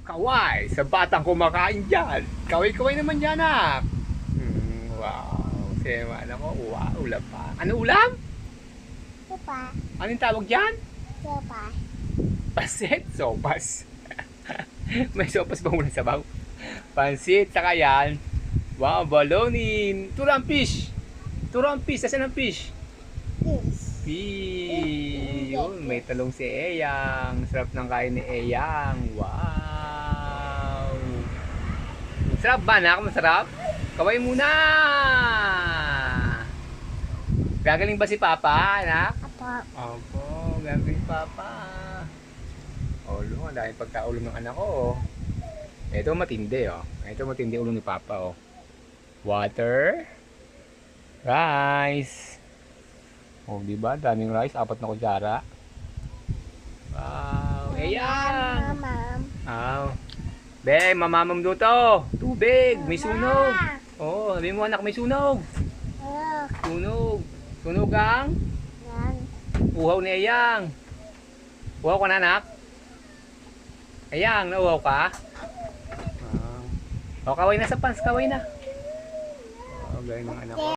Kaway sa batang kumakain dyan. Kaway-kaway naman dyan, anak. Wow. Sema, alam ko, wow, ulam pa. Ano ulam? Sopa. Anong tawag dyan? Sopa. Pansit, sopas. May sopas ba ulang sabaw? Pansit, saka yan. Wow, balonin. Turang fish. Turang fish, saan ang fish? Fish. Fish. Yun, may talong si Eyang. Sarap ng kain ni Eyang. Wow. Sarap ba, anak? Masarap? Kaway muna. Gagaling ba si Papa, anak? Apo. Opo, gagaling Papa. Oh, ang dahil pagkaulo ng anak ko. Oh. Ito matindi, oh. Ito matindi ulo ni Papa, oh. Water. Rice. Oh, di ba? Daming rice, 4 na kutsara. Wow, ayan. Mama. Wow. Be, mamamam to. Tubig, may sunog. Oh, sabi mo anak, may sunog. Sunog. Sunog ang Yan. uhaw ni Eyang. Uhaw ka na, anak? Eyang, nauhaw ka? O, kaway na sa pants, kaway na. Oh, galing ng anak ko.